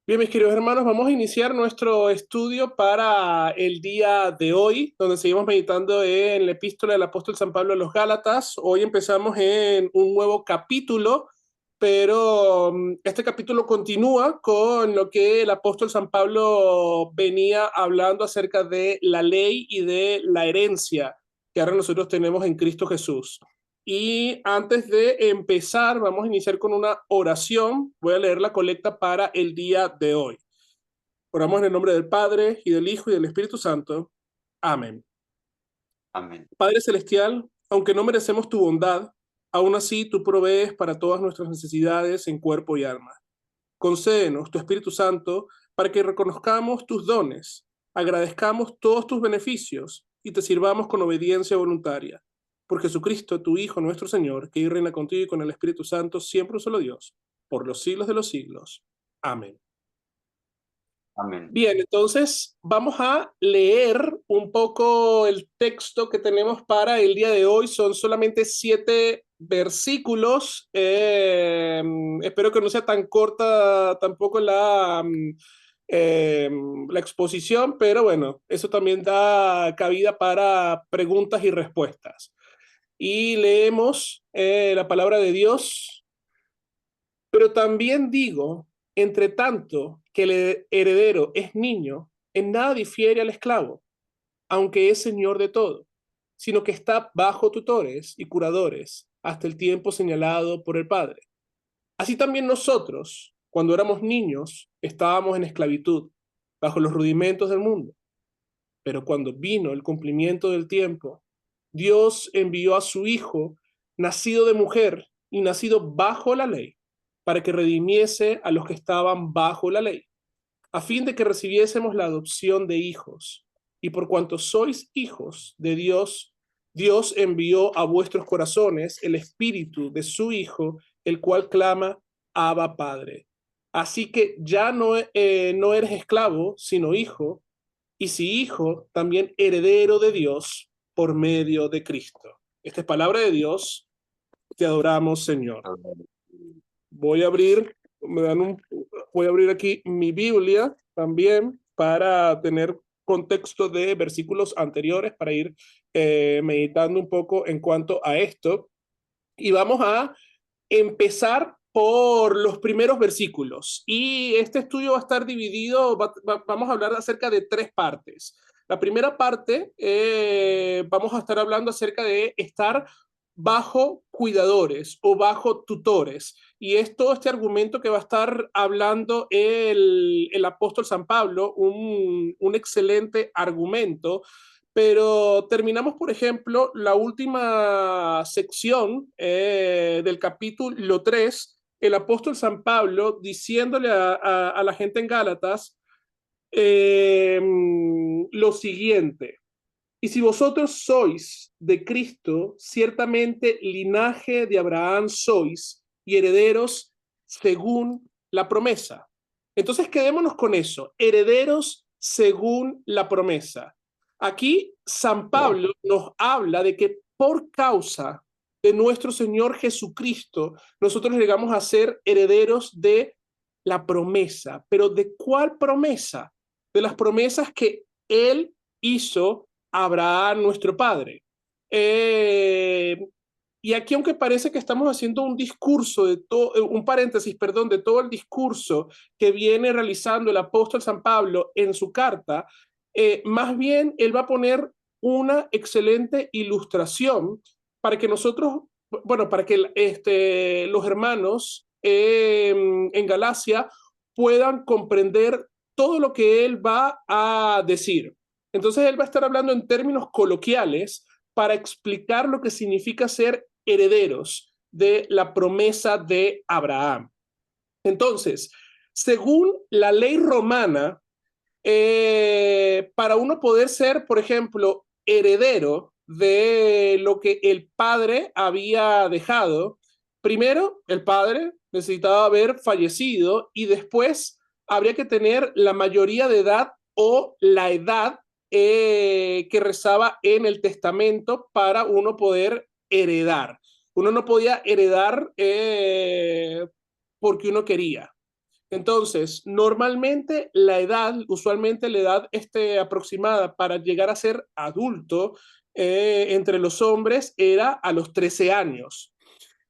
Bien, mis queridos hermanos, vamos a iniciar nuestro estudio para el día de hoy, donde seguimos meditando en la epístola del apóstol San Pablo a los Gálatas. Hoy empezamos en un nuevo capítulo, pero este capítulo continúa con lo que el apóstol San Pablo venía hablando acerca de la ley y de la herencia que ahora nosotros tenemos en Cristo Jesús. Y antes de empezar, vamos a iniciar con una oración. Voy a leer la colecta para el día de hoy. Oramos en el nombre del Padre, y del Hijo, y del Espíritu Santo. Amén. Amén. Padre Celestial, aunque no merecemos tu bondad, aún así tú provees para todas nuestras necesidades en cuerpo y alma. Concédenos tu Espíritu Santo para que reconozcamos tus dones, agradezcamos todos tus beneficios y te sirvamos con obediencia voluntaria. Por Jesucristo, tu Hijo, nuestro Señor, que reina contigo y con el Espíritu Santo, siempre un solo Dios, por los siglos de los siglos. Amén. Amén. Bien, entonces vamos a leer un poco el texto que tenemos para el día de hoy. Son solamente 7 versículos. Espero que no sea tan corta tampoco la exposición, pero bueno, eso también da cabida para preguntas y respuestas. Y leemos la palabra de Dios. Pero también digo, entre tanto que el heredero es niño, en nada difiere al esclavo, aunque es señor de todo, sino que está bajo tutores y curadores hasta el tiempo señalado por el Padre. Así también nosotros, cuando éramos niños, estábamos en esclavitud, bajo los rudimentos del mundo. Pero cuando vino el cumplimiento del tiempo, Dios envió a su Hijo, nacido de mujer y nacido bajo la ley, para que redimiese a los que estaban bajo la ley, a fin de que recibiésemos la adopción de hijos. Y por cuanto sois hijos de Dios, Dios envió a vuestros corazones el espíritu de su Hijo, el cual clama, Abba Padre. Así que ya no eres esclavo, sino hijo, y si hijo, también heredero de Dios por medio de Cristo. Esta es palabra de Dios. Te adoramos, Señor. Voy a abrir, voy a abrir aquí mi Biblia también para tener contexto de versículos anteriores, para ir meditando un poco en cuanto a esto. Y vamos a empezar por los primeros versículos. Y este estudio va a estar dividido, vamos a hablar acerca de 3 partes. La primera parte, vamos a estar hablando acerca de estar bajo cuidadores o bajo tutores. Y es todo este argumento que va a estar hablando el apóstol San Pablo, un excelente argumento, pero terminamos, por ejemplo, la última sección del capítulo 3, el apóstol San Pablo diciéndole a la gente en Gálatas eh, lo siguiente: y si vosotros sois de Cristo, ciertamente linaje de Abraham sois y herederos según la promesa. Entonces quedémonos con eso, herederos según la promesa. Aquí San Pablo nos habla de que por causa de nuestro Señor Jesucristo, nosotros llegamos a ser herederos de la promesa. ¿Pero de cuál promesa? De las promesas que Él hizo a Abraham, nuestro padre. Eh, y aquí, aunque parece que estamos haciendo un discurso, un paréntesis, perdón, de todo el discurso que viene realizando el apóstol San Pablo en su carta, más bien él va a poner una excelente ilustración para que nosotros, bueno, para que los hermanos en Galacia puedan comprender todo lo que él va a decir. Entonces él va a estar hablando en términos coloquiales para explicar lo que significa ser herederos de la promesa de Abraham. Entonces, según la ley romana, para uno poder ser, por ejemplo, heredero de lo que el padre había dejado, primero el padre necesitaba haber fallecido y después habría que tener la mayoría de edad o la edad que rezaba en el testamento para uno poder heredar. Uno no podía heredar porque uno quería. Entonces, normalmente usualmente la edad aproximada para llegar a ser adulto entre los hombres era a los 13 años.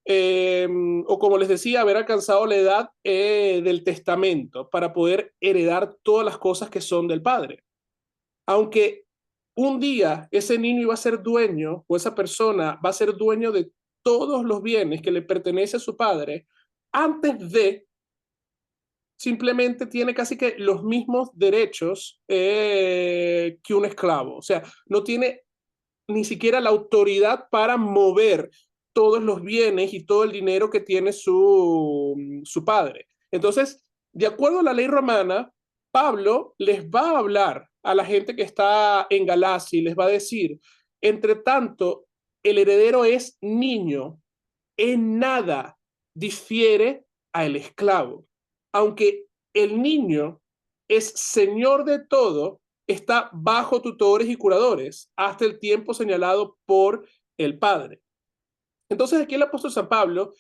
O como les decía, haber alcanzado la edad del testamento para poder heredar todas las cosas que son del padre. Aunque un día ese niño iba a ser dueño, o esa persona va a ser dueño de todos los bienes que le pertenece a su padre, antes de simplemente tiene casi que los mismos derechos que un esclavo. O sea, no tiene ni siquiera la autoridad para mover todos los bienes y todo el dinero que tiene su padre. Entonces, de acuerdo a la ley romana, Pablo les va a hablar a la gente que está en Galacia y les va a decir, entre tanto, el heredero es niño, en nada difiere al esclavo. Aunque el niño es señor de todo, está bajo tutores y curadores hasta el tiempo señalado por el Padre. Entonces aquí el apóstol San Pablo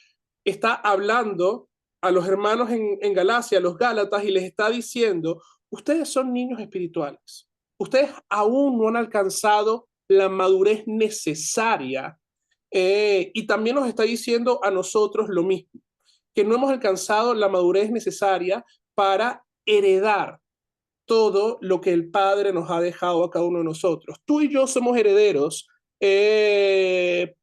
está hablando a los hermanos en Galacia, a los Gálatas, y les está diciendo, ustedes son niños espirituales, ustedes aún no han alcanzado la madurez necesaria y también nos está diciendo a nosotros lo mismo, que no hemos alcanzado la madurez necesaria para heredar todo lo que el Padre nos ha dejado a cada uno de nosotros. Tú y yo somos herederos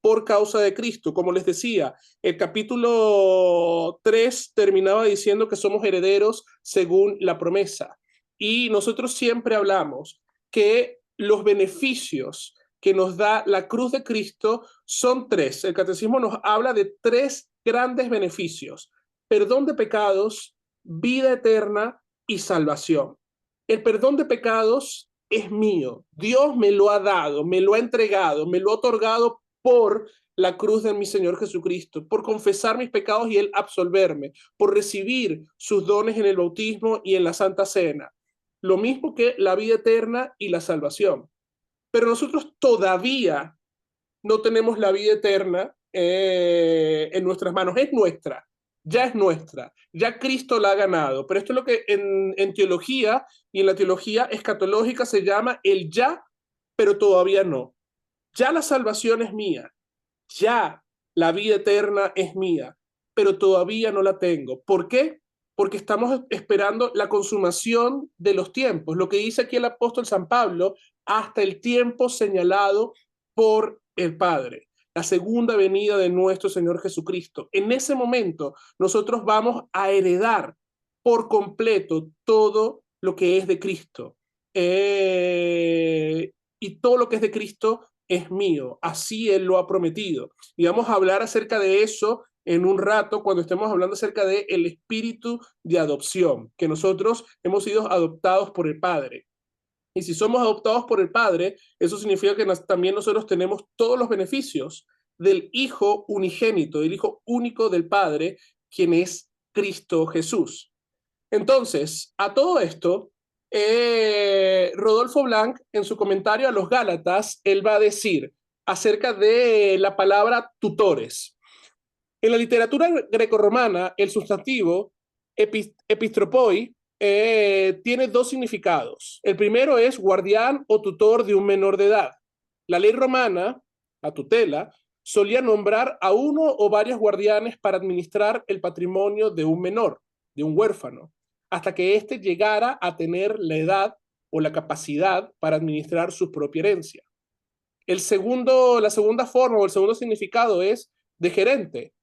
por causa de Cristo. Como les decía, el capítulo 3 terminaba diciendo que somos herederos según la promesa. Y nosotros siempre hablamos que los beneficios que nos da la cruz de Cristo son tres. El catecismo nos habla de tres grandes beneficios: perdón de pecados, vida eterna y salvación. El perdón de pecados es mío. Dios me lo ha dado, me lo ha entregado, me lo ha otorgado por la cruz de mi Señor Jesucristo, por confesar mis pecados y Él absolverme, por recibir sus dones en el bautismo y en la Santa Cena. Lo mismo que la vida eterna y la salvación. Pero nosotros todavía no tenemos la vida eterna en nuestras manos. Es nuestra, ya es nuestra, ya Cristo la ha ganado. Pero esto es lo que en teología y en la teología escatológica se llama el ya, pero todavía no. Ya la salvación es mía, ya la vida eterna es mía, pero todavía no la tengo. ¿Por qué? Porque estamos esperando la consumación de los tiempos, lo que dice aquí el apóstol San Pablo, hasta el tiempo señalado por el Padre, la segunda venida de nuestro Señor Jesucristo. En ese momento nosotros vamos a heredar por completo todo lo que es de Cristo. Y todo lo que es de Cristo es mío, así Él lo ha prometido. Y vamos a hablar acerca de eso en un rato cuando estemos hablando acerca del espíritu de adopción, que nosotros hemos sido adoptados por el Padre. Y si somos adoptados por el Padre, eso significa que también nosotros tenemos todos los beneficios del Hijo unigénito, del Hijo único del Padre, quien es Cristo Jesús. Entonces, a todo esto, Rodolfo Blanc, en su comentario a los Gálatas, él va a decir acerca de la palabra tutores. En la literatura grecorromana, el sustantivo epistropoi tiene dos significados. El primero es guardián o tutor de un menor de edad. La ley romana, la tutela, solía nombrar a uno o varios guardianes para administrar el patrimonio de un menor, de un huérfano, hasta que éste llegara a tener la edad o la capacidad para administrar su propia herencia. La segunda forma o el segundo significado es de gerente,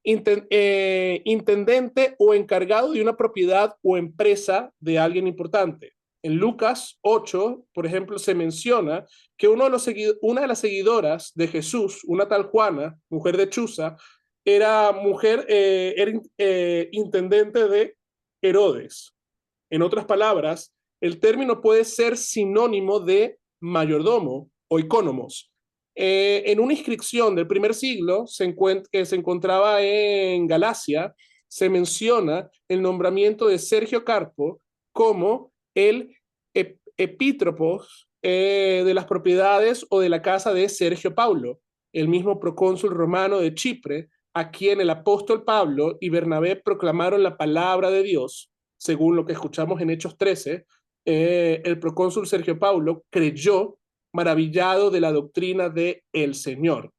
intendente o encargado de una propiedad o empresa de alguien importante. En Lucas 8, por ejemplo, se menciona que una de las seguidoras de Jesús, una tal Juana, mujer de Chuza, era intendente de Herodes. En otras palabras, el término puede ser sinónimo de mayordomo o icónomos. En una inscripción del primer siglo que se encontraba en Galacia, se menciona el nombramiento de Sergio Carpo como el epítropos de las propiedades o de la casa de Sergio Paulo, el mismo procónsul romano de Chipre, a quien el apóstol Pablo y Bernabé proclamaron la palabra de Dios según lo que escuchamos en Hechos 13, el procónsul Sergio Paulo creyó maravillado de la doctrina de el Señor.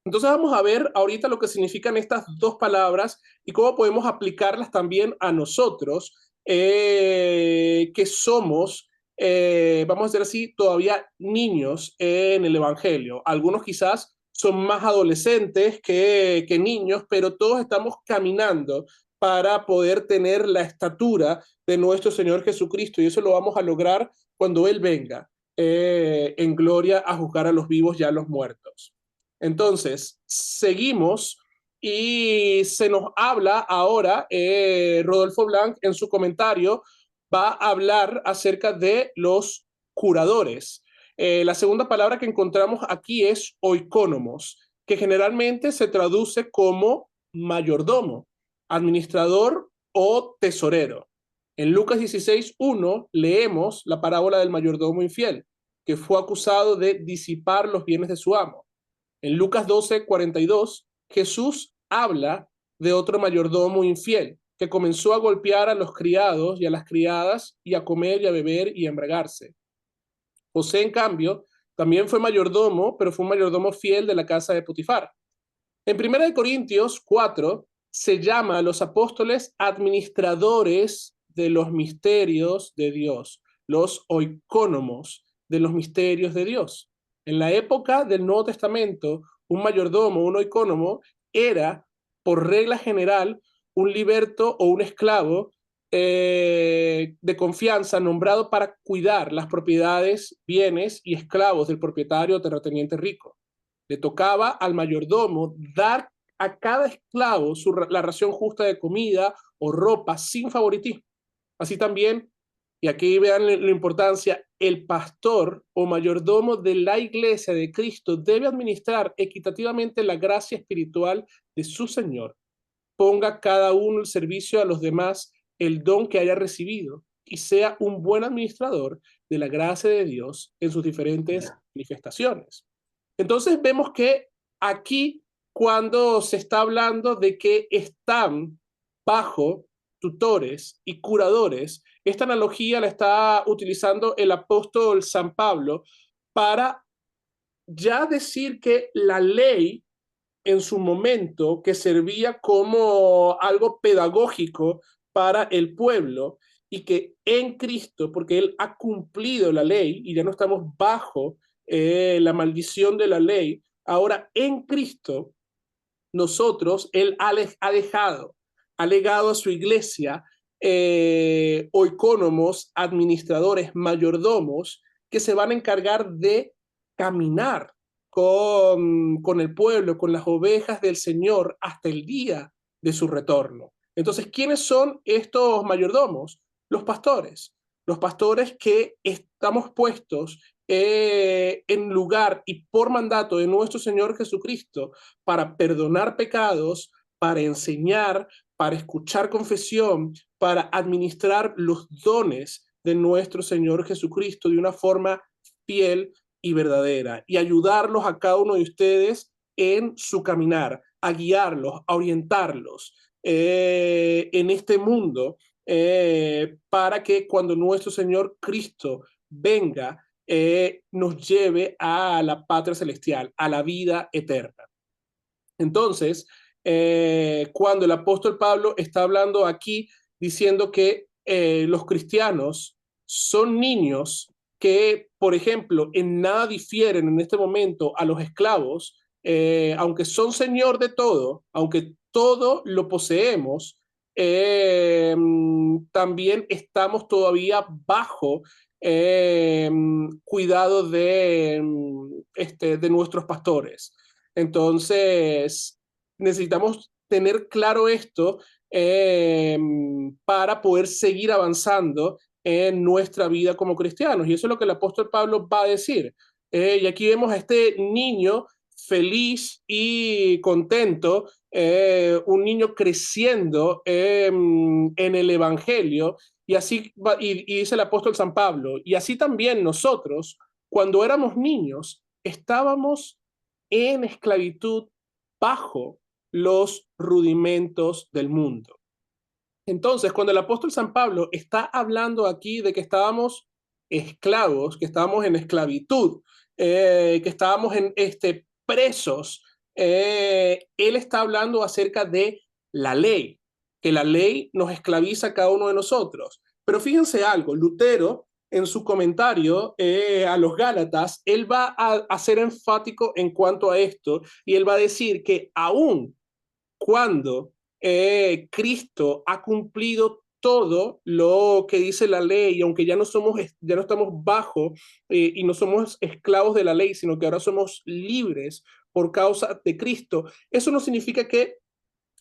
Entonces vamos a ver ahorita lo que significan estas dos palabras y cómo podemos aplicarlas también a nosotros, que somos, vamos a decir así, todavía niños en el Evangelio. Algunos quizás son más adolescentes que niños, pero todos estamos caminando para poder tener la estatura de nuestro Señor Jesucristo, y eso lo vamos a lograr cuando Él venga en gloria a juzgar a los vivos y a los muertos. Entonces, seguimos y se nos habla ahora, Rodolfo Blanc en su comentario va a hablar acerca de los curadores. La segunda palabra que encontramos aquí es oikónomos, que generalmente se traduce como mayordomo, administrador o tesorero. En Lucas 16:1 leemos la parábola del mayordomo infiel, que fue acusado de disipar los bienes de su amo. En Lucas 12:42, Jesús habla de otro mayordomo infiel que comenzó a golpear a los criados y a las criadas y a comer y a beber y a embriagarse. José, en cambio, también fue mayordomo, pero fue un mayordomo fiel de la casa de Potifar. En 1 Corintios 4 se llama a los apóstoles administradores de los misterios de Dios, los oikónomos de los misterios de Dios. En la época del Nuevo Testamento, un mayordomo, un oikónomo, era, por regla general, un liberto o un esclavo de confianza nombrado para cuidar las propiedades, bienes y esclavos del propietario o terrateniente rico. Le tocaba al mayordomo dar a cada esclavo la ración justa de comida o ropa sin favoritismo. Así también, y aquí vean la importancia, el pastor o mayordomo de la iglesia de Cristo debe administrar equitativamente la gracia espiritual de su Señor. Ponga cada uno el servicio a los demás el don que haya recibido y sea un buen administrador de la gracia de Dios en sus diferentes manifestaciones. Entonces vemos que aquí, cuando se está hablando de que están bajo tutores y curadores, esta analogía la está utilizando el apóstol San Pablo para ya decir que la ley en su momento, que servía como algo pedagógico para el pueblo, y que en Cristo, porque Él ha cumplido la ley y ya no estamos bajo la maldición de la ley, ahora en Cristo nosotros, Él ha dejado, ha legado a su iglesia oikónomos, administradores, mayordomos, que se van a encargar de caminar con el pueblo, con las ovejas del Señor hasta el día de su retorno. Entonces, ¿quiénes son estos mayordomos? Los pastores que estamos puestos en lugar y por mandato de nuestro Señor Jesucristo para perdonar pecados, para enseñar, para escuchar confesión, para administrar los dones de nuestro Señor Jesucristo de una forma fiel y verdadera, y ayudarlos a cada uno de ustedes en su caminar, a guiarlos, a orientarlos en este mundo, para que cuando nuestro Señor Cristo venga, nos lleve a la patria celestial, a la vida eterna. Entonces, cuando el apóstol Pablo está hablando aquí diciendo que los cristianos son niños que, por ejemplo, en nada difieren en este momento a los esclavos, aunque son señor de todo, aunque todo lo poseemos, también estamos todavía bajo cuidado de nuestros pastores. Entonces, necesitamos tener claro esto para poder seguir avanzando en nuestra vida como cristianos. Y eso es lo que el apóstol Pablo va a decir. Y aquí vemos a este niño feliz y contento, un niño creciendo en el Evangelio. Y así y dice el apóstol San Pablo, y así también nosotros, cuando éramos niños, estábamos en esclavitud bajo los rudimentos del mundo. Entonces, cuando el apóstol San Pablo está hablando aquí de que estábamos esclavos, que estábamos en esclavitud, que estábamos presos, él está hablando acerca de la ley, que la ley nos esclaviza a cada uno de nosotros. Pero fíjense algo, Lutero, en su comentario a los Gálatas, él va a ser enfático en cuanto a esto y él va a decir que aún cuando Cristo ha cumplido todo lo que dice la ley, aunque ya no estamos bajo y no somos esclavos de la ley, sino que ahora somos libres por causa de Cristo, eso no significa que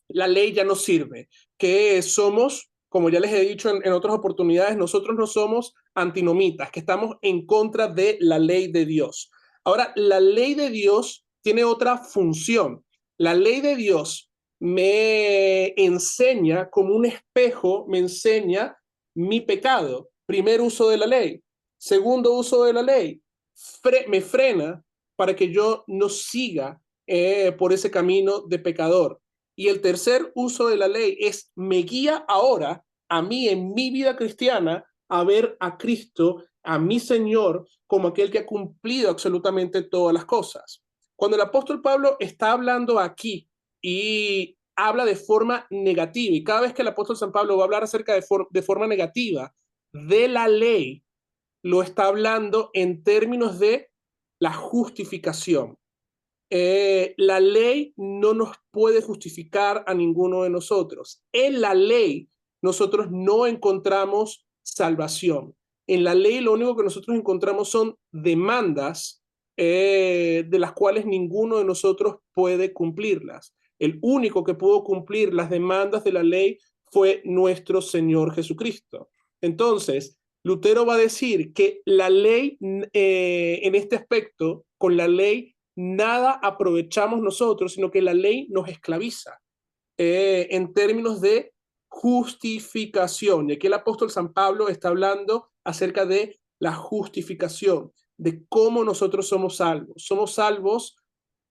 la ley ya no sirve, que somos, como ya les he dicho en otras oportunidades, nosotros no somos antinomitas, que estamos en contra de la ley de Dios. Ahora, la ley de Dios tiene otra función. La ley de Dios me enseña como un espejo, me enseña mi pecado. Primer uso de la ley. Segundo uso de la ley, me frena para que yo no siga por ese camino de pecador. Y el tercer uso de la ley es me guía ahora a mí en mi vida cristiana a ver a Cristo, a mi Señor, como aquel que ha cumplido absolutamente todas las cosas. Cuando el apóstol Pablo está hablando aquí y habla de forma negativa, y cada vez que el apóstol San Pablo va a hablar acerca de forma negativa de la ley, lo está hablando en términos de la justificación. La ley no nos puede justificar a ninguno de nosotros. En la ley nosotros no encontramos salvación. En la ley lo único que nosotros encontramos son demandas de las cuales ninguno de nosotros puede cumplirlas. El único que pudo cumplir las demandas de la ley fue nuestro Señor Jesucristo. Entonces, Lutero va a decir que la ley, en este aspecto, con la ley nada aprovechamos nosotros, sino que la ley nos esclaviza en términos de justificación. Y aquí el apóstol San Pablo está hablando acerca de la justificación, de cómo nosotros somos salvos. Somos salvos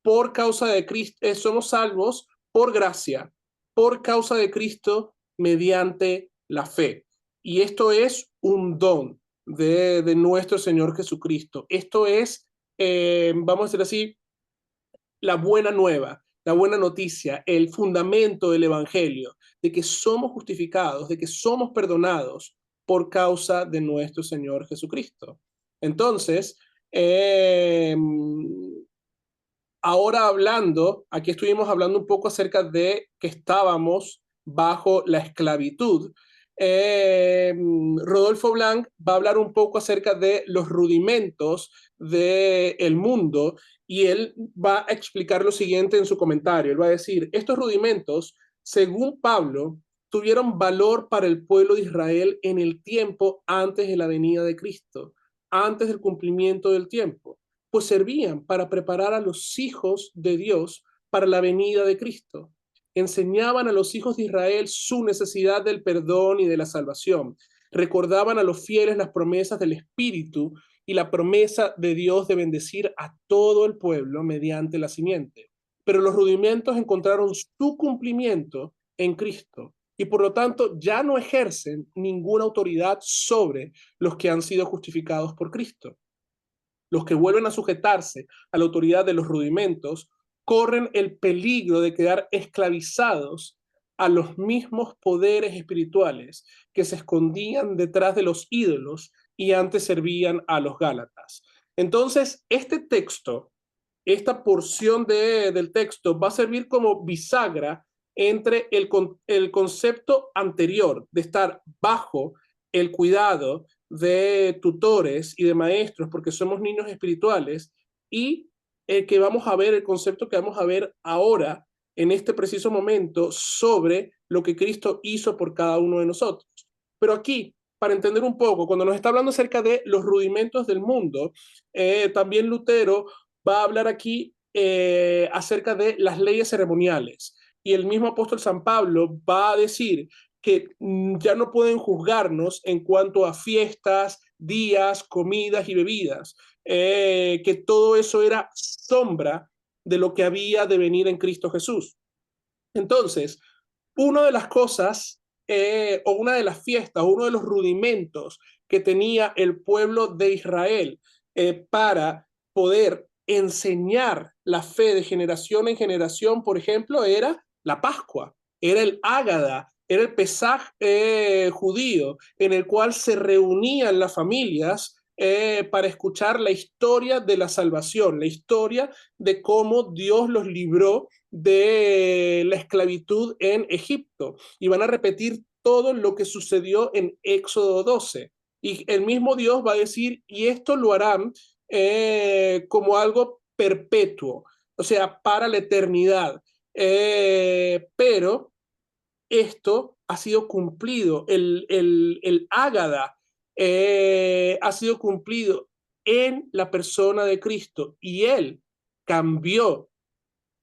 por causa de Cristo, somos salvos por gracia, por causa de Cristo, mediante la fe. Y esto es un don de nuestro Señor Jesucristo. Esto es, vamos a decir así, la buena nueva, la buena noticia, el fundamento del Evangelio, de que somos justificados, de que somos perdonados por causa de nuestro Señor Jesucristo. Entonces, ahora hablando, aquí estuvimos hablando un poco acerca de que estábamos bajo la esclavitud. Rodolfo Blanc va a hablar un poco acerca de los rudimentos del mundo y él va a explicar lo siguiente en su comentario. Él va a decir, estos rudimentos, según Pablo, tuvieron valor para el pueblo de Israel en el tiempo antes de la venida de Cristo, antes del cumplimiento del tiempo, pues servían para preparar a los hijos de Dios para la venida de Cristo. Enseñaban a los hijos de Israel su necesidad del perdón y de la salvación. Recordaban a los fieles las promesas del Espíritu y la promesa de Dios de bendecir a todo el pueblo mediante la simiente. Pero los rudimentos encontraron su cumplimiento en Cristo y por lo tanto ya no ejercen ninguna autoridad sobre los que han sido justificados por Cristo. Los que vuelven a sujetarse a la autoridad de los rudimentos corren el peligro de quedar esclavizados a los mismos poderes espirituales que se escondían detrás de los ídolos y antes servían a los Gálatas. Entonces, este texto, esta porción del texto va a servir como bisagra entre el concepto anterior de estar bajo el cuidado de tutores y de maestros, porque somos niños espirituales, y que vamos a ver, el concepto que vamos a ver ahora, en este preciso momento, sobre lo que Cristo hizo por cada uno de nosotros. Pero aquí, para entender un poco, cuando nos está hablando acerca de los rudimentos del mundo, también Lutero va a hablar aquí acerca de las leyes ceremoniales. Y el mismo apóstol San Pablo va a decir que ya no pueden juzgarnos en cuanto a fiestas, días, comidas y bebidas, que todo eso era sombra de lo que había de venir en Cristo Jesús. Entonces, una de las cosas o una de las fiestas, uno de los rudimentos que tenía el pueblo de Israel para poder enseñar la fe de generación en generación, por ejemplo, era la Pascua, era el Ágada, era el Pesaj judío, en el cual se reunían las familias para escuchar la historia de la salvación, la historia de cómo Dios los libró de la esclavitud en Egipto. Y van a repetir todo lo que sucedió en Éxodo 12. Y el mismo Dios va a decir, y esto lo harán como algo perpetuo, o sea, para la eternidad. Pero esto ha sido cumplido, el Ágada ha sido cumplido en la persona de Cristo y Él cambió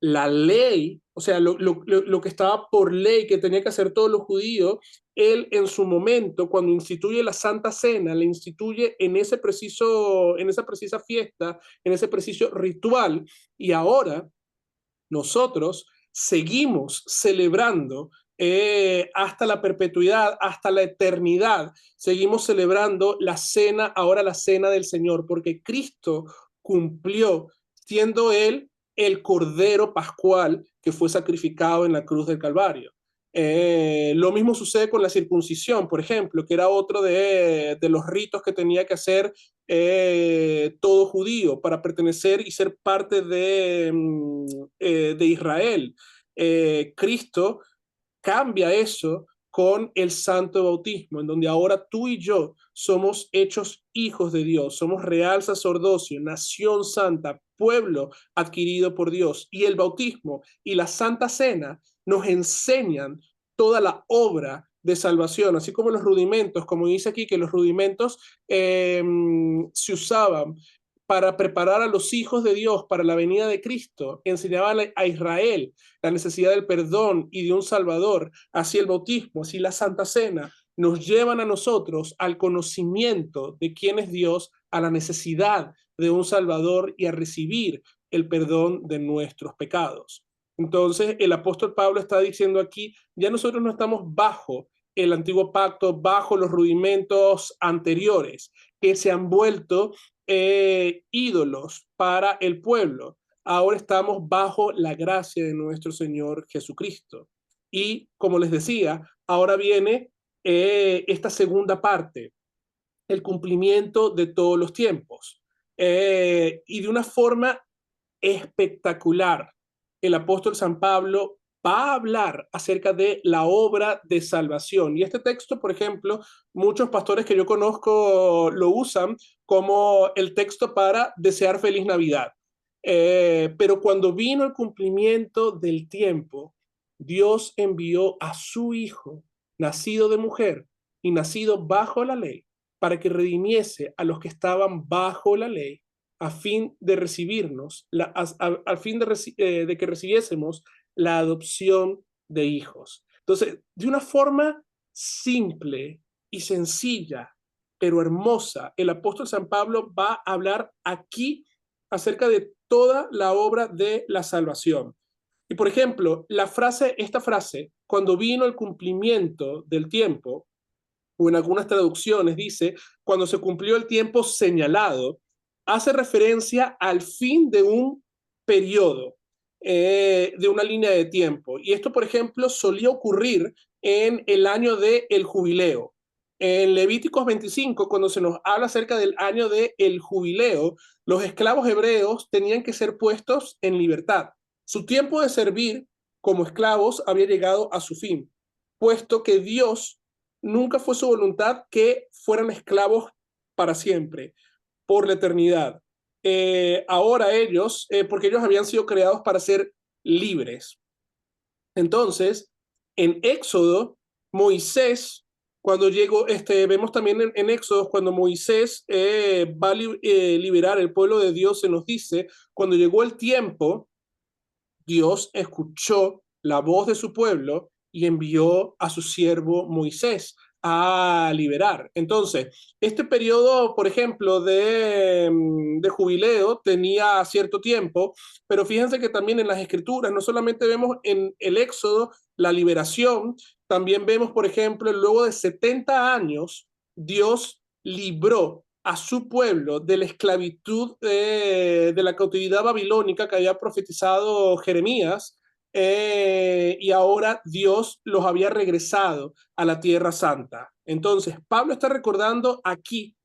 la ley, o sea, lo que estaba por ley que tenía que hacer todos los judíos, Él en su momento, cuando instituye la Santa Cena, la instituye en ese preciso, en esa precisa fiesta, en ese preciso ritual, y ahora nosotros seguimos celebrando hasta la perpetuidad, hasta la eternidad. Seguimos celebrando la cena, ahora la cena del Señor, porque Cristo cumplió, siendo Él el Cordero Pascual que fue sacrificado en la cruz del Calvario. Lo mismo sucede con la circuncisión, por ejemplo, que era otro de los ritos que tenía que hacer todo judío para pertenecer y ser parte de Israel. Cristo cambia eso con el santo bautismo, en donde ahora tú y yo somos hechos hijos de Dios, somos real sacerdocio, nación santa, pueblo adquirido por Dios. Y el bautismo y la Santa Cena nos enseñan toda la obra de salvación, así como los rudimentos, como dice aquí, que los rudimentos se usaban para preparar a los hijos de Dios para la venida de Cristo, enseñaban a Israel la necesidad del perdón y de un Salvador, así el bautismo, así la Santa Cena, nos llevan a nosotros al conocimiento de quién es Dios, a la necesidad de un Salvador y a recibir el perdón de nuestros pecados. Entonces, el apóstol Pablo está diciendo aquí, ya nosotros no estamos bajo el antiguo pacto, bajo los rudimentos anteriores, que se han vuelto ídolos para el pueblo. Ahora estamos bajo la gracia de nuestro Señor Jesucristo. Y como les decía, ahora viene esta segunda parte, el cumplimiento de todos los tiempos. Y de una forma espectacular, el apóstol San Pablo va a hablar acerca de la obra de salvación. Y este texto, por ejemplo, muchos pastores que yo conozco lo usan como el texto para desear feliz Navidad. Pero cuando vino el cumplimiento del tiempo, Dios envió a su Hijo, nacido de mujer y nacido bajo la ley, para que redimiese a los que estaban bajo la ley, a fin de recibirnos, al fin de que recibiésemos la adopción de hijos. Entonces, de una forma simple y sencilla, pero hermosa, el apóstol San Pablo va a hablar aquí acerca de toda la obra de la salvación. Y por ejemplo, esta frase, cuando vino el cumplimiento del tiempo, o en algunas traducciones dice, cuando se cumplió el tiempo señalado, hace referencia al fin de un periodo, de una línea de tiempo. Y esto, por ejemplo, solía ocurrir en el año del jubileo. En Levíticos 25, cuando se nos habla acerca del año del jubileo, los esclavos hebreos tenían que ser puestos en libertad. Su tiempo de servir como esclavos había llegado a su fin, puesto que Dios nunca fue su voluntad que fueran esclavos para siempre, por la eternidad. Ahora ellos, porque ellos habían sido creados para ser libres. Entonces, en Éxodo, Moisés, cuando llegó, vemos también en Éxodo, cuando Moisés va a liberar el pueblo de Dios, se nos dice, cuando llegó el tiempo, Dios escuchó la voz de su pueblo y envió a su siervo Moisés a liberar. Entonces, este periodo, por ejemplo, de jubileo tenía cierto tiempo, pero fíjense que también en las escrituras no solamente vemos en el Éxodo la liberación, también vemos, por ejemplo, luego de 70 años, Dios libró a su pueblo de la esclavitud de la cautividad babilónica que había profetizado Jeremías, y ahora Dios los había regresado a la Tierra Santa. Entonces, Pablo está recordando aquí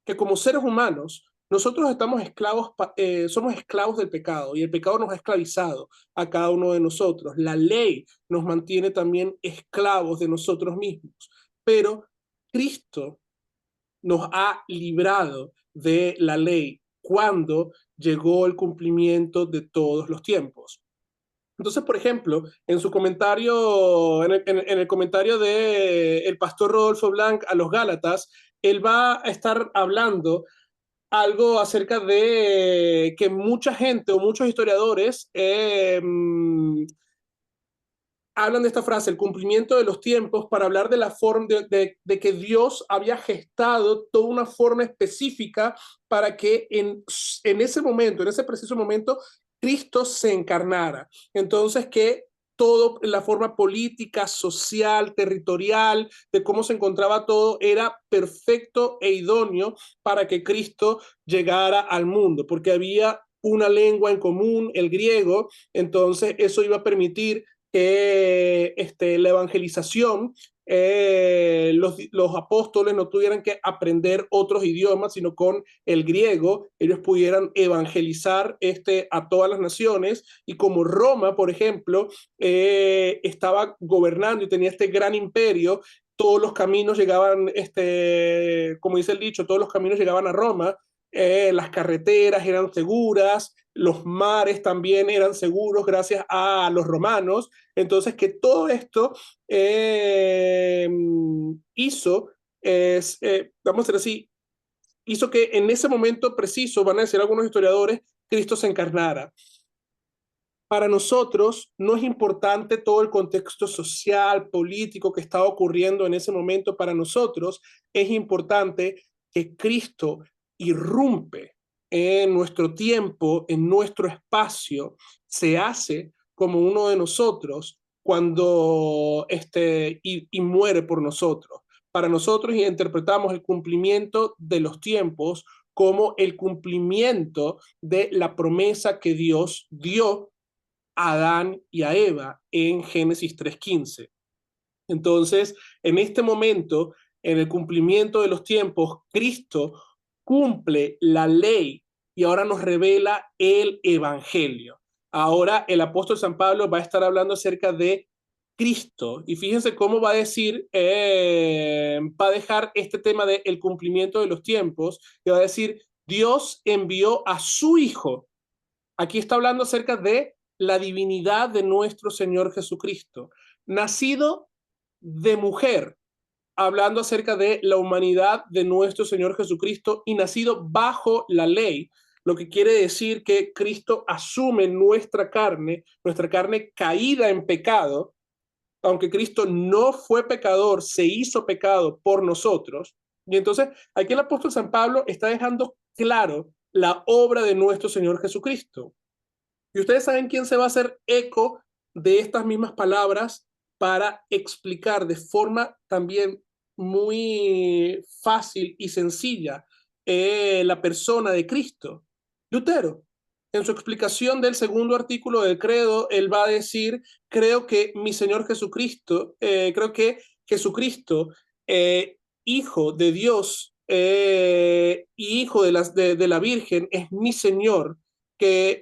que como seres humanos, nosotros estamos esclavos, somos esclavos del pecado y el pecado nos ha esclavizado a cada uno de nosotros. La ley nos mantiene también esclavos de nosotros mismos, pero Cristo nos ha librado de la ley cuando llegó el cumplimiento de todos los tiempos. Entonces, por ejemplo, en su comentario, en el comentario de el pastor Rodolfo Blanc a los Gálatas, él va a estar hablando algo acerca de que mucha gente o muchos historiadores hablan de esta frase, el cumplimiento de los tiempos, para hablar de la forma de que Dios había gestado toda una forma específica para que en ese momento, en ese preciso momento, Cristo se encarnara. Entonces, que todo, la forma política, social, territorial, de cómo se encontraba todo, era perfecto e idóneo para que Cristo llegara al mundo, porque había una lengua en común, el griego, entonces eso iba a permitir que la evangelización, los apóstoles no tuvieran que aprender otros idiomas, sino con el griego, ellos pudieran evangelizar a todas las naciones, y como Roma, por ejemplo, estaba gobernando y tenía este gran imperio, todos los caminos llegaban, como dice el dicho, todos los caminos llegaban a Roma, las carreteras eran seguras, los mares también eran seguros gracias a los romanos. Entonces, que todo esto hizo, vamos a decir así, hizo que en ese momento preciso, van a decir algunos historiadores, Cristo se encarnara. Para nosotros no es importante todo el contexto social, político que estaba ocurriendo en ese momento. Para nosotros es importante que Cristo irrumpe en nuestro tiempo, en nuestro espacio, se hace como uno de nosotros cuando y muere por nosotros. Para nosotros interpretamos el cumplimiento de los tiempos como el cumplimiento de la promesa que Dios dio a Adán y a Eva en Génesis 3:15. Entonces, en este momento, en el cumplimiento de los tiempos, Cristo cumple la ley y ahora nos revela el Evangelio. Ahora el apóstol San Pablo va a estar hablando acerca de Cristo, y fíjense cómo va a decir, va a dejar este tema del cumplimiento de los tiempos, y va a decir, Dios envió a su Hijo. Aquí está hablando acerca de la divinidad de nuestro Señor Jesucristo, nacido de mujer, hablando acerca de la humanidad de nuestro Señor Jesucristo, y nacido bajo la ley, lo que quiere decir que Cristo asume nuestra carne caída en pecado. Aunque Cristo no fue pecador, se hizo pecado por nosotros. Y entonces aquí el apóstol San Pablo está dejando claro la obra de nuestro Señor Jesucristo. Y ustedes saben quién se va a hacer eco de estas mismas palabras para explicar de forma también muy fácil y sencilla la persona de Cristo. Lutero. En su explicación del segundo artículo del credo, él va a decir, creo que mi Señor Jesucristo, creo que Jesucristo, Hijo de Dios y Hijo de la Virgen, es mi Señor, que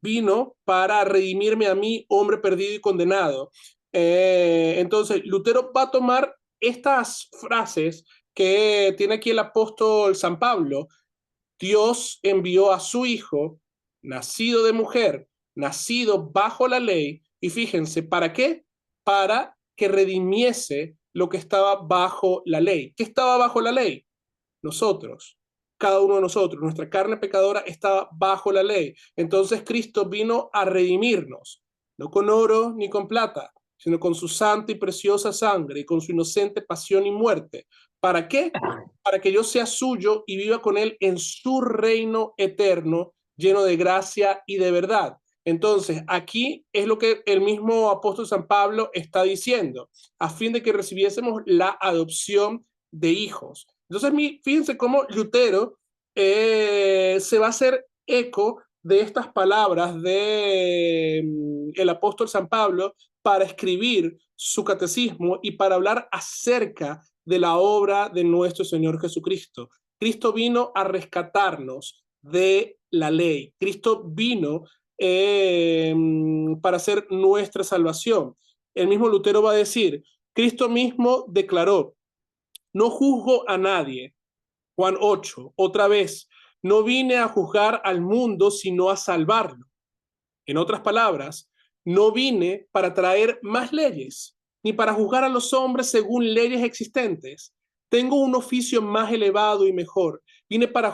vino para redimirme a mí, hombre perdido y condenado. Entonces, Lutero va a tomar estas frases que tiene aquí el apóstol San Pablo. Dios envió a su Hijo, nacido de mujer, nacido bajo la ley, y fíjense, ¿para qué? Para que redimiese lo que estaba bajo la ley. ¿Qué estaba bajo la ley? Nosotros, cada uno de nosotros, nuestra carne pecadora estaba bajo la ley. Entonces Cristo vino a redimirnos, no con oro ni con plata, sino con su santa y preciosa sangre y con su inocente pasión y muerte. ¿Para qué? Para que yo sea suyo y viva con él en su reino eterno, lleno de gracia y de verdad. Entonces, aquí es lo que el mismo apóstol San Pablo está diciendo, a fin de que recibiésemos la adopción de hijos. Entonces, fíjense cómo Lutero se va a hacer eco de estas palabras de el apóstol San Pablo para escribir su catecismo y para hablar acerca de la obra de nuestro Señor Jesucristo. Cristo vino a rescatarnos de la ley. Cristo vino para hacer nuestra salvación. El mismo Lutero va a decir, Cristo mismo declaró, no juzgo a nadie. Juan 8, otra vez, no vine a juzgar al mundo, sino a salvarlo. En otras palabras, no vine para traer más leyes, ni para juzgar a los hombres según leyes existentes. Tengo un oficio más elevado y mejor. Vine para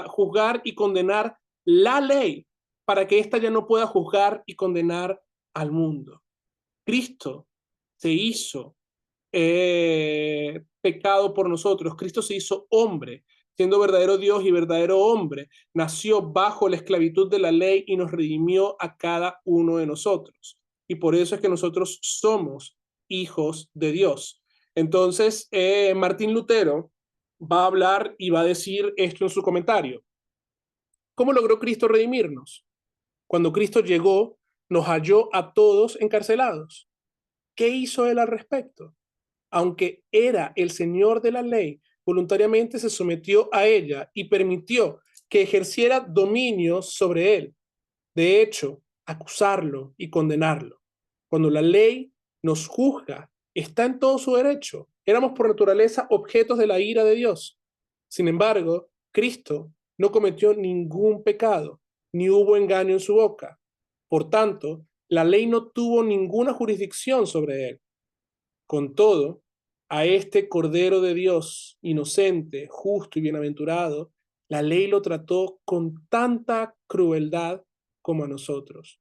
juzgar y condenar la ley, para que ésta ya no pueda juzgar y condenar al mundo. Cristo se hizo pecado por nosotros. Cristo se hizo hombre, siendo verdadero Dios y verdadero hombre. Nació bajo la esclavitud de la ley y nos redimió a cada uno de nosotros. Y por eso es que nosotros somos hijos de Dios. Entonces, Martín Lutero va a hablar y va a decir esto en su comentario. ¿Cómo logró Cristo redimirnos? Cuando Cristo llegó, nos halló a todos encarcelados. ¿Qué hizo él al respecto? Aunque era el señor de la ley, voluntariamente se sometió a ella y permitió que ejerciera dominio sobre él. De hecho, acusarlo y condenarlo. Cuando la ley nos juzga, está en todo su derecho. Éramos por naturaleza objetos de la ira de Dios. Sin embargo, Cristo no cometió ningún pecado, ni hubo engaño en su boca. Por tanto, la ley no tuvo ninguna jurisdicción sobre él. Con todo, a este Cordero de Dios, inocente, justo y bienaventurado, la ley lo trató con tanta crueldad como a nosotros.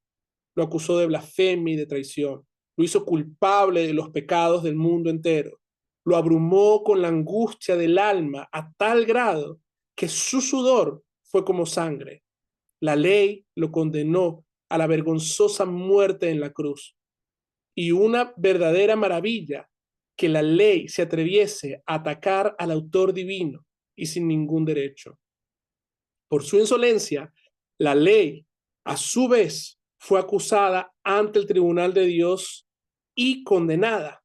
Lo acusó de blasfemia y de traición. Lo hizo culpable de los pecados del mundo entero. Lo abrumó con la angustia del alma a tal grado que su sudor fue como sangre. La ley lo condenó a la vergonzosa muerte en la cruz. Y una verdadera maravilla que la ley se atreviese a atacar al autor divino y sin ningún derecho. Por su insolencia, la ley, a su vez, fue acusada ante el tribunal de Dios y condenada.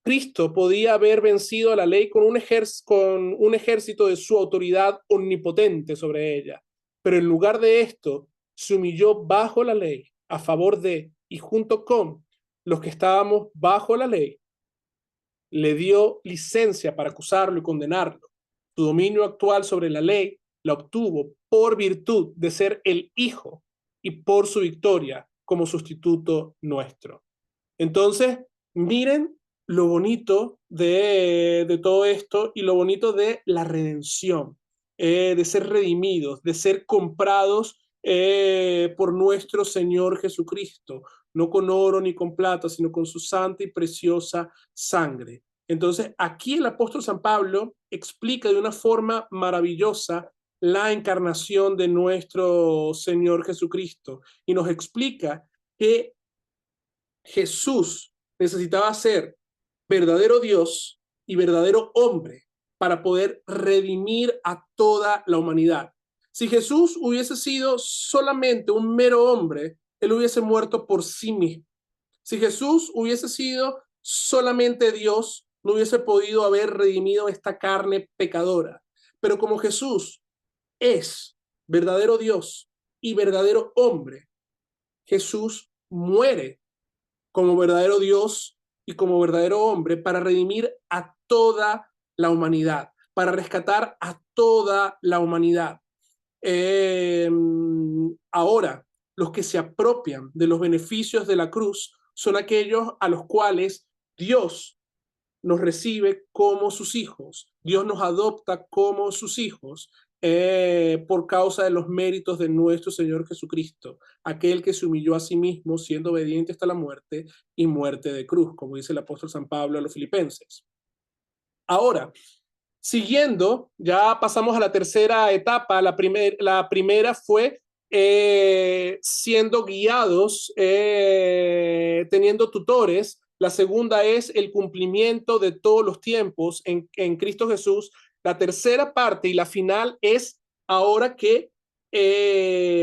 Cristo podía haber vencido a la ley con un ejército de su autoridad omnipotente sobre ella, pero en lugar de esto, se humilló bajo la ley a favor de y junto con los que estábamos bajo la ley, le dio licencia para acusarlo y condenarlo. Su dominio actual sobre la ley la obtuvo por virtud de ser el Hijo y por su victoria como sustituto nuestro. Entonces, miren lo bonito de todo esto y lo bonito de la redención, de ser redimidos, de ser comprados por nuestro Señor Jesucristo, no con oro ni con plata, sino con su santa y preciosa sangre. Entonces, aquí el apóstol San Pablo explica de una forma maravillosa la encarnación de nuestro Señor Jesucristo y nos explica que Jesús necesitaba ser verdadero Dios y verdadero hombre para poder redimir a toda la humanidad. Si Jesús hubiese sido solamente un mero hombre, él hubiese muerto por sí mismo. Si Jesús hubiese sido solamente Dios, no hubiese podido haber redimido esta carne pecadora. Pero como Jesús es verdadero Dios y verdadero hombre, Jesús muere como verdadero Dios y como verdadero hombre para redimir a toda la humanidad, para rescatar a toda la humanidad. Ahora, los que se apropian de los beneficios de la cruz son aquellos a los cuales Dios nos recibe como sus hijos, Dios nos adopta como sus hijos por causa de los méritos de nuestro Señor Jesucristo, aquel que se humilló a sí mismo siendo obediente hasta la muerte y muerte de cruz, como dice el apóstol San Pablo a los filipenses. Ahora, siguiendo, ya pasamos a la tercera etapa. La primera fue siendo guiados, teniendo tutores. La segunda es el cumplimiento de todos los tiempos en Cristo Jesús. La tercera parte y la final es ahora que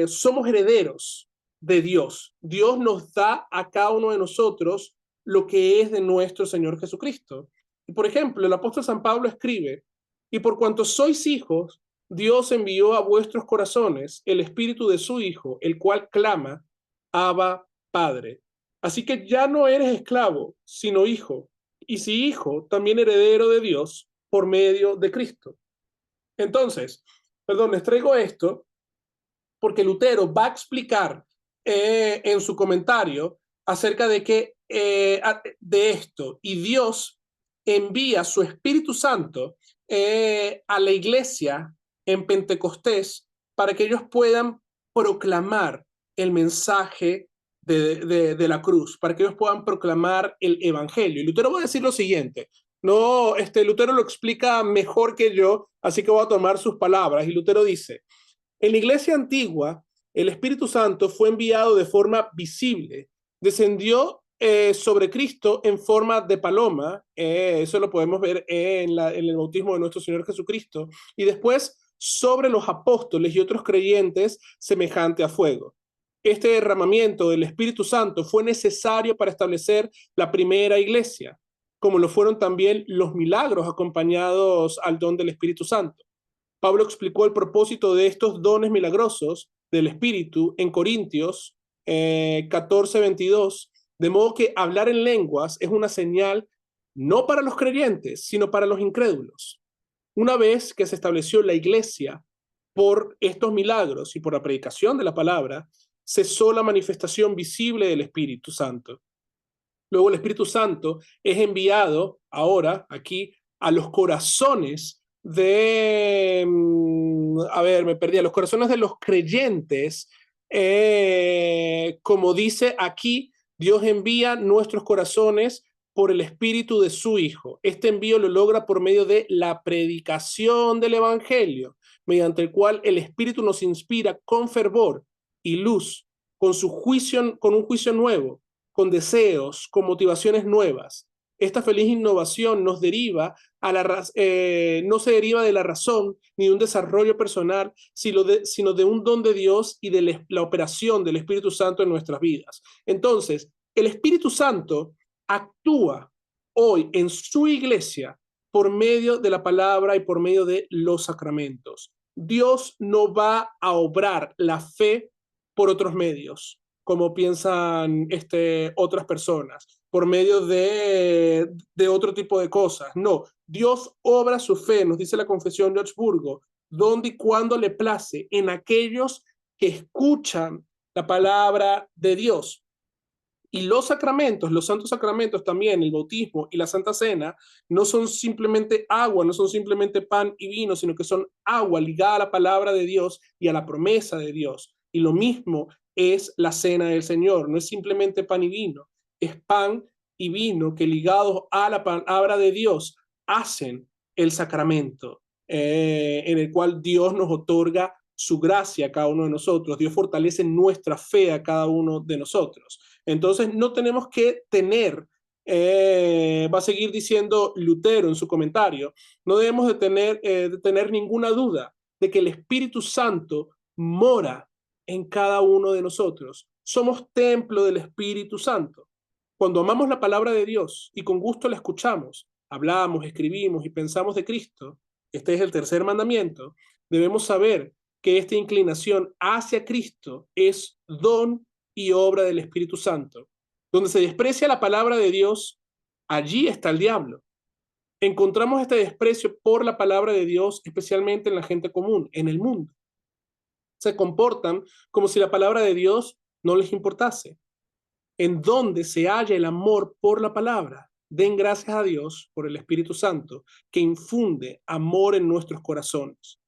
somos herederos de Dios. Dios nos da a cada uno de nosotros lo que es de nuestro Señor Jesucristo. Y por ejemplo, el apóstol San Pablo escribe: y por cuanto sois hijos, Dios envió a vuestros corazones el espíritu de su Hijo, el cual clama, Abba, Padre. Así que ya no eres esclavo, sino hijo, y si hijo, también heredero de Dios por medio de Cristo. Entonces, perdón, les traigo esto porque Lutero va a explicar en su comentario acerca de que de esto, y Dios envía su Espíritu Santo a la iglesia en Pentecostés para que ellos puedan proclamar el mensaje de la cruz, para que ellos puedan proclamar el evangelio. Y Lutero va a decir lo siguiente: no, Lutero lo explica mejor que yo, así que voy a tomar sus palabras. Y Lutero dice: en la iglesia antigua, el Espíritu Santo fue enviado de forma visible, descendió sobre Cristo en forma de paloma, eso lo podemos ver en el bautismo de nuestro Señor Jesucristo, y después sobre los apóstoles y otros creyentes semejante a fuego. Este derramamiento del Espíritu Santo fue necesario para establecer la primera iglesia, como lo fueron también los milagros acompañados al don del Espíritu Santo. Pablo explicó el propósito de estos dones milagrosos del Espíritu en Corintios 14:22, de modo que hablar en lenguas es una señal no para los creyentes, sino para los incrédulos. Una vez que se estableció la iglesia por estos milagros y por la predicación de la palabra, cesó la manifestación visible del Espíritu Santo. Luego el Espíritu Santo es enviado ahora aquí a los corazones me perdí, a los corazones de los creyentes, como dice aquí, Dios envía nuestros corazones por el Espíritu de su Hijo. Este envío lo logra por medio de la predicación del Evangelio, mediante el cual el Espíritu nos inspira con fervor y luz, con un juicio nuevo, con deseos, con motivaciones nuevas. Esta feliz innovación no se deriva de la razón ni de un desarrollo personal, sino de un don de Dios y de la operación del Espíritu Santo en nuestras vidas. Entonces, el Espíritu Santo actúa hoy en su iglesia por medio de la palabra y por medio de los sacramentos. Dios no va a obrar la fe por otros medios, como piensan otras personas, por medio de otro tipo de cosas. No, Dios obra su fe, nos dice la Confesión de Augsburgo, donde y cuando le place en aquellos que escuchan la palabra de Dios. Y los sacramentos, los santos sacramentos también, el bautismo y la Santa Cena, no son simplemente agua, no son simplemente pan y vino, sino que son agua ligada a la palabra de Dios y a la promesa de Dios. Y lo mismo es la Cena del Señor, no es simplemente pan y vino, es pan y vino que ligados a la palabra de Dios hacen el sacramento, en el cual Dios nos otorga su gracia a cada uno de nosotros, Dios fortalece nuestra fe a cada uno de nosotros. Entonces no tenemos que tener, va a seguir diciendo Lutero en su comentario, no debemos de tener ninguna duda de que el Espíritu Santo mora en cada uno de nosotros. Somos templo del Espíritu Santo. Cuando amamos la palabra de Dios y con gusto la escuchamos, hablamos, escribimos y pensamos de Cristo, este es el tercer mandamiento, debemos saber que esta inclinación hacia Cristo es don y obra del Espíritu Santo. Donde se desprecia la palabra de Dios, allí está el diablo. Encontramos este desprecio por la palabra de Dios, especialmente en la gente común, en el mundo. Se comportan como si la palabra de Dios no les importase. En donde se halla el amor por la palabra, den gracias a Dios por el Espíritu Santo, que infunde amor en nuestros corazones.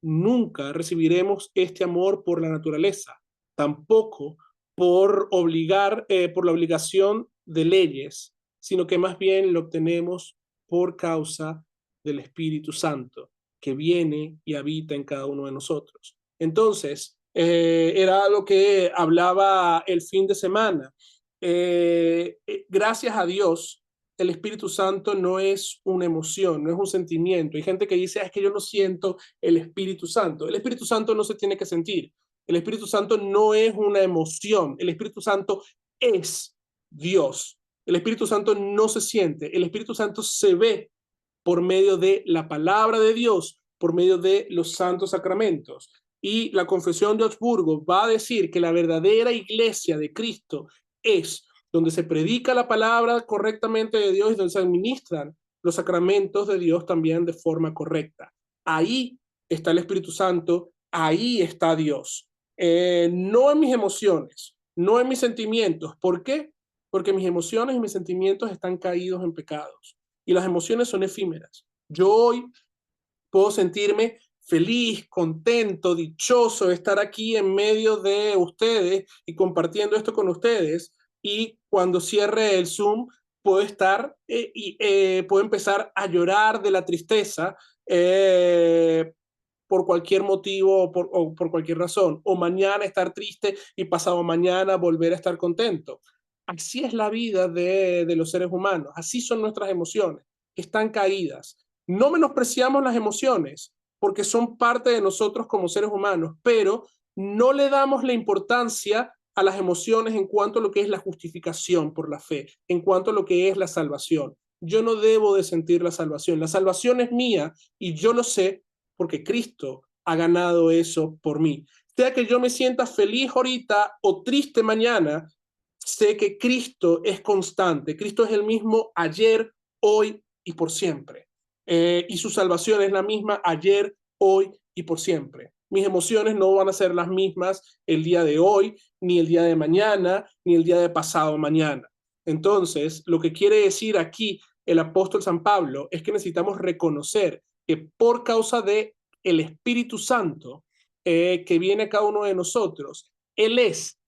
nunca recibiremos este amor por la naturaleza, tampoco por por la obligación de leyes, sino que más bien lo obtenemos por causa del Espíritu Santo que viene y habita en cada uno de nosotros. Entonces, era lo que hablaba el fin de semana. Gracias a Dios, el Espíritu Santo no es una emoción, no es un sentimiento. Hay gente que dice, es que yo no siento el Espíritu Santo. El Espíritu Santo no se tiene que sentir. El Espíritu Santo no es una emoción. El Espíritu Santo es Dios. El Espíritu Santo no se siente. El Espíritu Santo se ve por medio de la palabra de Dios, por medio de los santos sacramentos. Y la Confesión de Augsburgo va a decir que la verdadera iglesia de Cristo es donde se predica la palabra correctamente de Dios y donde se administran los sacramentos de Dios también de forma correcta. Ahí está el Espíritu Santo, ahí está Dios. No en mis emociones, no en mis sentimientos. ¿Por qué? Porque mis emociones y mis sentimientos están caídos en pecados y las emociones son efímeras. Yo hoy puedo sentirme feliz, contento, dichoso de estar aquí en medio de ustedes y compartiendo esto con ustedes. Y cuando cierre el Zoom, puedo estar puedo empezar a llorar de la tristeza por cualquier motivo o por cualquier razón. O mañana estar triste y pasado mañana volver a estar contento. Así es la vida de los seres humanos. Así son nuestras emociones. Están caídas. No menospreciamos las emociones porque son parte de nosotros como seres humanos, pero no le damos la importancia a las emociones en cuanto a lo que es la justificación por la fe, en cuanto a lo que es la salvación. Yo no debo de sentir la salvación. La salvación es mía y yo lo sé porque Cristo ha ganado eso por mí. Sea que yo me sienta feliz ahorita o triste mañana, sé que Cristo es constante. Cristo es el mismo ayer, hoy y por siempre. Y su salvación es la misma ayer, hoy y por siempre. Mis emociones no van a ser las mismas el día de hoy, ni el día de mañana, ni el día de pasado mañana. Entonces, lo que quiere decir aquí el apóstol San Pablo es que necesitamos reconocer que por causa de el Espíritu Santo que viene a cada uno de nosotros, Él es.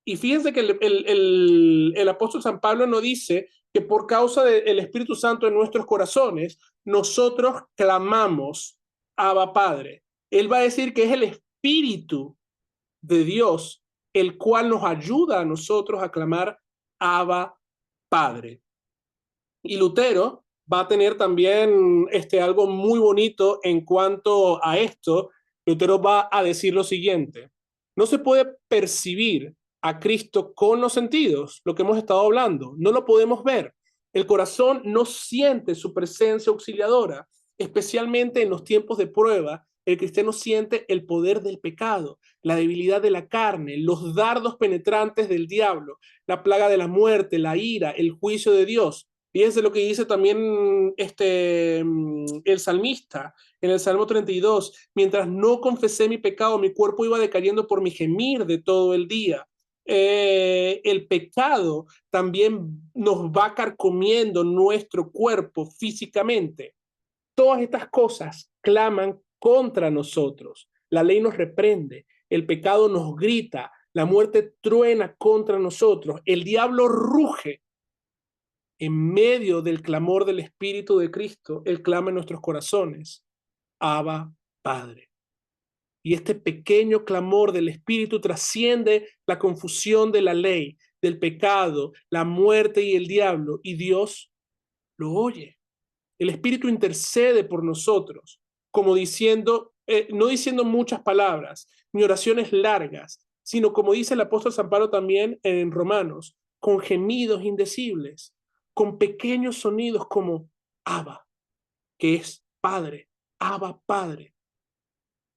Y fíjense que el apóstol San Pablo no dice que por causa del Espíritu Santo en nuestros corazones, nosotros clamamos Abba Padre. Él va a decir que es el Espíritu de Dios el cual nos ayuda a nosotros a clamar Abba Padre. Y Lutero va a tener también algo muy bonito en cuanto a esto. Lutero va a decir lo siguiente: no se puede percibir a Cristo con los sentidos, lo que hemos estado hablando, no lo podemos ver. El corazón no siente su presencia auxiliadora, especialmente en los tiempos de prueba. El cristiano siente el poder del pecado, la debilidad de la carne, los dardos penetrantes del diablo, la plaga de la muerte, la ira, el juicio de Dios. Fíjense lo que dice también el salmista en el Salmo 32. Mientras no confesé mi pecado, mi cuerpo iba decayendo por mi gemir de todo el día. El pecado también nos va carcomiendo nuestro cuerpo físicamente. Todas estas cosas claman contra nosotros. La ley nos reprende, el pecado nos grita, la muerte truena contra nosotros, el diablo ruge. En medio del clamor del Espíritu de Cristo, Él clama en nuestros corazones: Abba, Padre. Y este pequeño clamor del Espíritu trasciende la confusión de la ley, del pecado, la muerte y el diablo, y Dios lo oye. El Espíritu intercede por nosotros, como diciendo, no diciendo muchas palabras, ni oraciones largas, sino como dice el apóstol San Pablo también en Romanos, con gemidos indecibles, con pequeños sonidos como Abba, que es Padre, Abba, Padre.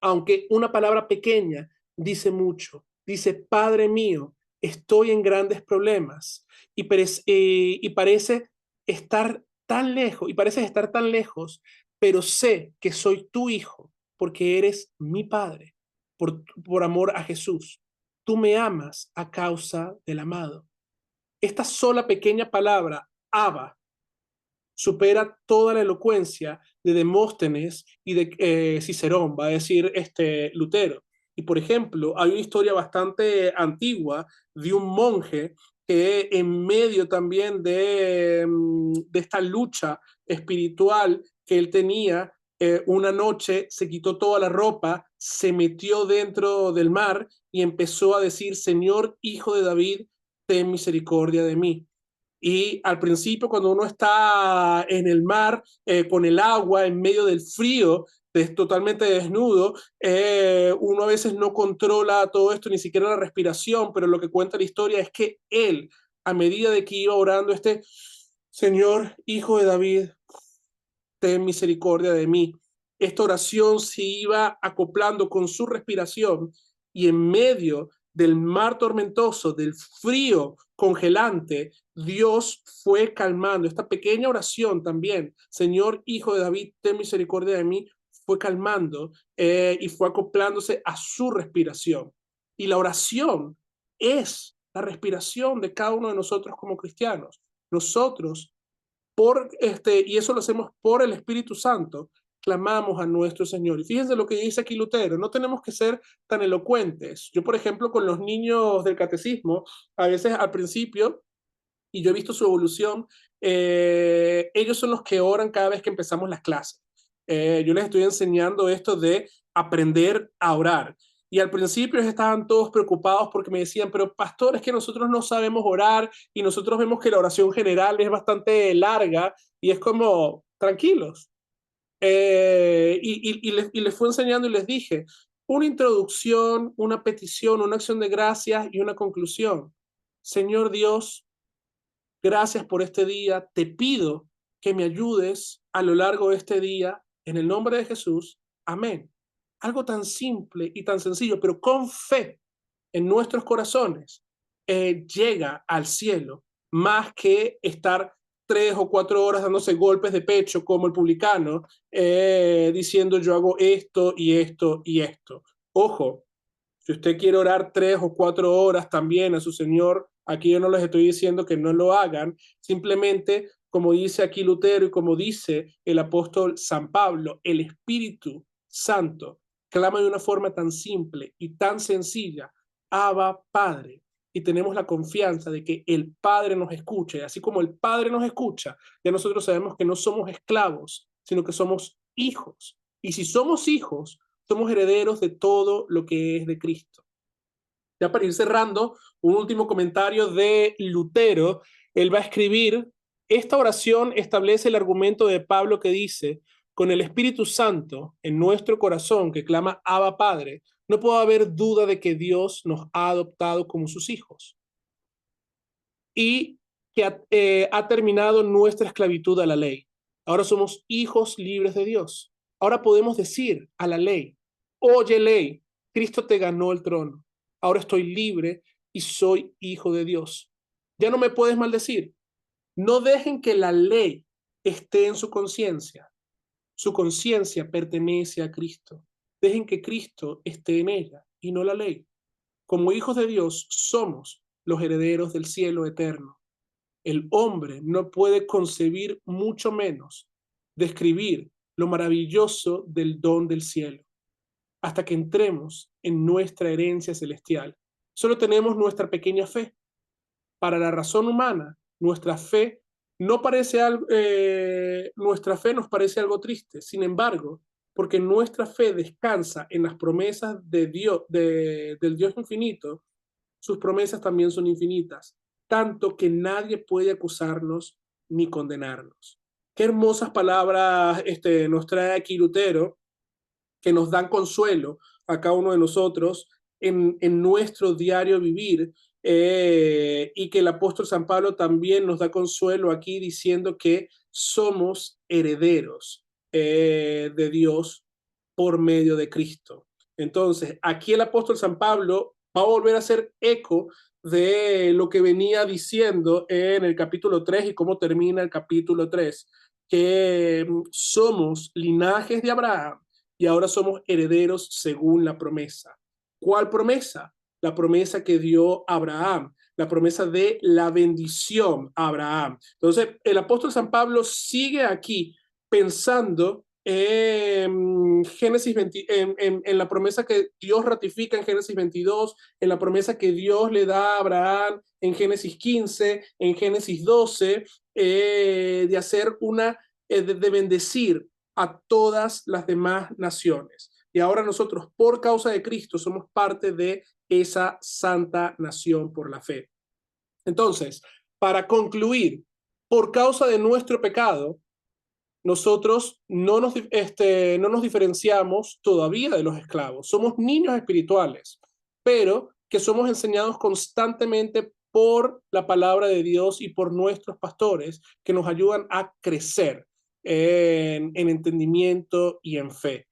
Aunque una palabra pequeña dice mucho, dice: Padre mío, estoy en grandes problemas y parece estar tan lejos, y pareces estar tan lejos, pero sé que soy tu hijo porque eres mi Padre, por amor a Jesús. Tú me amas a causa del amado. Esta sola pequeña palabra, Abba, supera toda la elocuencia de Demóstenes y de Cicerón, va a decir Lutero. Y por ejemplo, hay una historia bastante antigua de un monje que en medio también de esta lucha espiritual que él tenía, una noche se quitó toda la ropa, se metió dentro del mar y empezó a decir: Señor, hijo de David, ten misericordia de mí. Y al principio, cuando uno está en el mar, con el agua, en medio del frío, totalmente desnudo, uno a veces no controla todo esto, ni siquiera la respiración, pero lo que cuenta la historia es que él, a medida de que iba orando, Señor, hijo de David, ten misericordia de mí. Esta oración se iba acoplando con su respiración y en medio del mar tormentoso, del frío congelante, Dios fue calmando. Esta pequeña oración también, Señor, hijo de David, ten misericordia de mí, fue calmando y fue acoplándose a su respiración. Y la oración es la respiración de cada uno de nosotros como cristianos. Nosotros y eso lo hacemos por el Espíritu Santo, clamamos a nuestro Señor. Y fíjense lo que dice aquí Lutero: no tenemos que ser tan elocuentes. Yo, por ejemplo, con los niños del catecismo, a veces al principio, y yo he visto su evolución, ellos son los que oran cada vez que empezamos las clases. Yo les estoy enseñando esto de aprender a orar. Y al principio estaban todos preocupados porque me decían: pero pastor, es que nosotros no sabemos orar y nosotros vemos que la oración general es bastante larga. Y es como, tranquilos. Y les fui enseñando y les dije: una introducción, una petición, una acción de gracias y una conclusión. Señor Dios, gracias por este día. Te pido que me ayudes a lo largo de este día. En el nombre de Jesús. Amén. Algo tan simple y tan sencillo, pero con fe en nuestros corazones, llega al cielo más que estar 3 o 4 horas dándose golpes de pecho como el publicano, diciendo: yo hago esto y esto y esto. Ojo, si usted quiere orar 3 o 4 horas también a su Señor, aquí yo no les estoy diciendo que no lo hagan, simplemente, como dice aquí Lutero y como dice el apóstol San Pablo, el Espíritu Santo clama de una forma tan simple y tan sencilla: Abba, Padre. Y tenemos la confianza de que el Padre nos escucha. Y así como el Padre nos escucha, ya nosotros sabemos que no somos esclavos, sino que somos hijos. Y si somos hijos, somos herederos de todo lo que es de Cristo. Ya para ir cerrando, un último comentario de Lutero. Él va a escribir: esta oración establece el argumento de Pablo que dice: con el Espíritu Santo en nuestro corazón que clama Abba Padre, no puede haber duda de que Dios nos ha adoptado como sus hijos y que ha terminado nuestra esclavitud a la ley. Ahora somos hijos libres de Dios. Ahora podemos decir a la ley: oye ley, Cristo te ganó el trono. Ahora estoy libre y soy hijo de Dios. Ya no me puedes maldecir. No dejen que la ley esté en su conciencia. Su conciencia pertenece a Cristo. Dejen que Cristo esté en ella y no la ley. Como hijos de Dios somos los herederos del cielo eterno. El hombre no puede concebir, mucho menos describir lo maravilloso del don del cielo hasta que entremos en nuestra herencia celestial. Solo tenemos nuestra pequeña fe. Para la razón humana, nuestra fe nuestra fe nos parece algo triste. Sin embargo, porque nuestra fe descansa en las promesas de Dios, del Dios infinito, sus promesas también son infinitas, tanto que nadie puede acusarnos ni condenarnos. Qué hermosas palabras nos trae aquí Lutero, que nos dan consuelo a cada uno de nosotros en nuestro diario vivir, y que el apóstol San Pablo también nos da consuelo aquí diciendo que somos herederos de Dios por medio de Cristo. Entonces, aquí el apóstol San Pablo va a volver a hacer eco de lo que venía diciendo en el capítulo 3 y cómo termina el capítulo 3, que somos linajes de Abraham y ahora somos herederos según la promesa. ¿Cuál promesa? La promesa que dio Abraham la promesa de la bendición a Abraham. Entonces, el apóstol San Pablo sigue aquí pensando en Génesis 20, en la promesa que Dios ratifica en Génesis 22, en la promesa que Dios le da a Abraham en Génesis 15, en Génesis 12, de hacer de bendecir a todas las demás naciones. Y ahora nosotros, por causa de Cristo, somos parte de esa santa nación por la fe. Entonces, para concluir, por causa de nuestro pecado, nosotros no nos diferenciamos todavía de los esclavos. Somos niños espirituales, pero que somos enseñados constantemente por la palabra de Dios y por nuestros pastores que nos ayudan a crecer en entendimiento y en fe.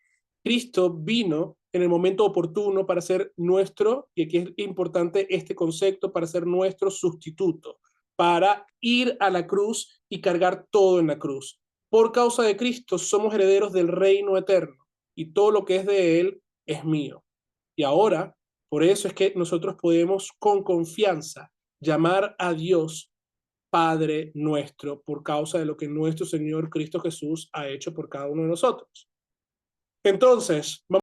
Cristo vino en el momento oportuno para ser nuestro, y aquí es importante este concepto, para ser nuestro sustituto, para ir a la cruz y cargar todo en la cruz. Por causa de Cristo somos herederos del reino eterno y todo lo que es de Él es mío. Y ahora, por eso es que nosotros podemos con confianza llamar a Dios Padre nuestro por causa de lo que nuestro Señor Cristo Jesús ha hecho por cada uno de nosotros. Entonces, vamos